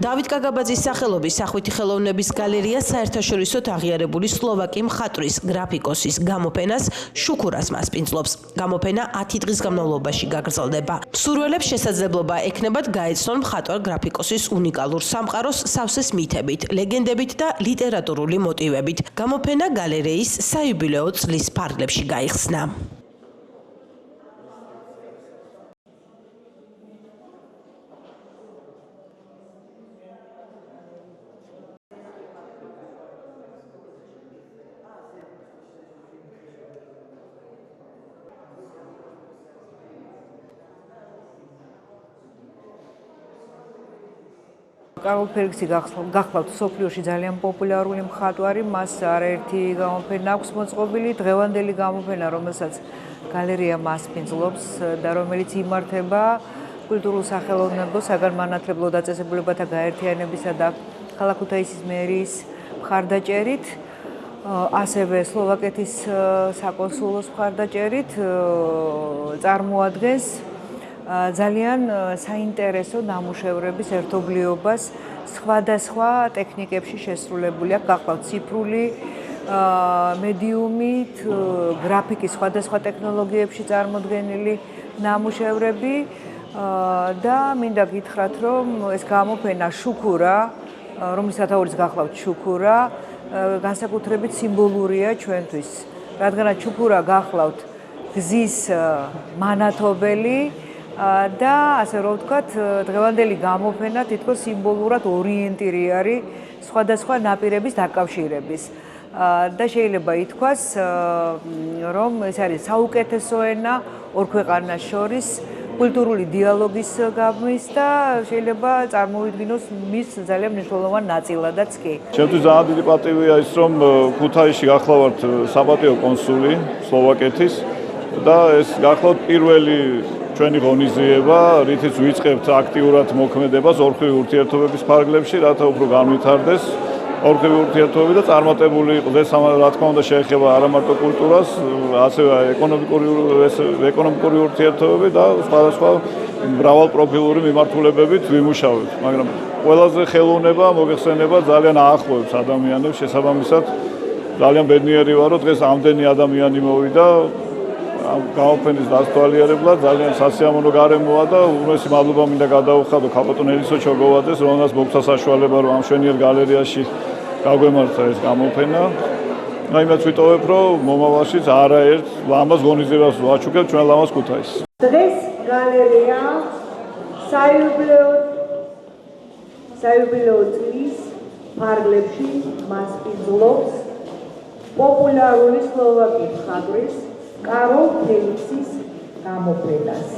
დავით გაგაბაძის სახელობის სახვითი ხელოვნების გალერეა საერთაშორისოდ აღიარებული სლოვაკი მხატვრის, გრაფიკოსის გამოფენას შუქურას მასპინძლობს. გამოფენა 10 დღის განმავლობაში გაგრძელდება. მსურველებს შესაძლებლობა ექნებათ გაეცნონ მხატვარ გრაფიკოსის უნიკალურ სამყაროს სავსეს მითებით, ლეგენდებით და ლიტერატურული მოტივებით. გამოფენა გალერეის საიუბილეო წლის ფარგლებში გაიხსნა. კარლ ფელიქსი გახლავთ სოფლიოში ძალიან პოპულარული მხატვარი, მას არაერთი გამოფენა აქვს მოწყობილი, დღევანდელი გამოფენა, რომელსაც გალერეა მასპინძლობს და რომელიც იმართება კულტურულ სახელოვნებო საგანმანათლებლო დაწესებულებათა გაერთიანებისა და ქალაქ ქუთაისის მერიის მხარდაჭერით, ასევე სლოვაკეთის საკონსულოს მხარდაჭერით წარმოადგენს ძალიან საინტერესო ნამუშევრების ერთობლიობას სხვადასხვა ტექნიკებში შესრულებული აქვს გახლავთ ციფრული მედიუმით, გრაფიკის სხვადასხვა ტექნოლოგიებში წარმოდგენილი ნამუშევრები და მინდა გითხრათ, რომ ეს გამოფენა შუქურა, რომლის სათაურიც გახლავთ შუქურა, განსაკუთრებით სიმბოლურია ჩვენთვის, რადგანაც შუქურა გახლავთ გზის მანათობელი და ასე რომ ვთქვათ, დღევანდელი გამოფენა თითქოს სიმბოლურად ორიენტირი არის სხვადასხვა ნაპირების დაკავშირების და შეიძლება ითქვას, რომ ეს არის საუკეთესო ენა ორ ქვეყანას შორის კულტურული დიალოგის გაბმის და შეიძლება წარმოვიდგინოს მის ძალიან მნიშვნელოვან ნაწილადაც კი. ჩემთვის ძალიან დიდი პატივია ის, რომ ქუთაისში გახლავართ საპატიო კონსული სლოვაკეთის და ეს გახლავთ პირველი ჩვენი ღონისძიება, რითიც ვიწყებთ აქტიურად მოქმედებას ორხრივი ურთიერთობების ფარგლებში, რათა უფრო განვითარდეს ორხრივი ურთიერთობები და წარმატებული იყოს, რა თქმა უნდა, შეეხება არა მარტო კულტურას, ასევე ეკონომიკური ურთიერთობები და სხვადასხვა მრავალპროფილური მიმართულებებით ვიმუშავებთ, მაგრამ ყველაზე ხელოვნება, მოგეხსენება ძალიან აახლოებს ადამიანებს, შესაბამისად ძალიან ბედნიერი ვარ, რომ დღეს ამდენი ადამიანი მოვიდა გამოფენის დასთვალიერებლად, ძალიან სასიამოვნო გარემოა და უმეტესი მადლობა მინდა გადაუხადო ქალბატონ ელისო ჩოგოვაძეს, რომელსაც მოგცა საშუალება, რომ ამ მშვენიერ გალერეაში გაგვემართა ეს გამოფენა. იმას ვიტოვებ, რომ მომავალშიც არაერთ ლამაზ ღონისძიებას ვაჩუქებ ჩვენ ლამაზ ქუთაისს. დღეს გალერეა საიუბილეო წლის ფარგლებში მასპინძლობს პოპულარული სლოვაკი მხატვრის კარლ ფელიქსის გამოფენას.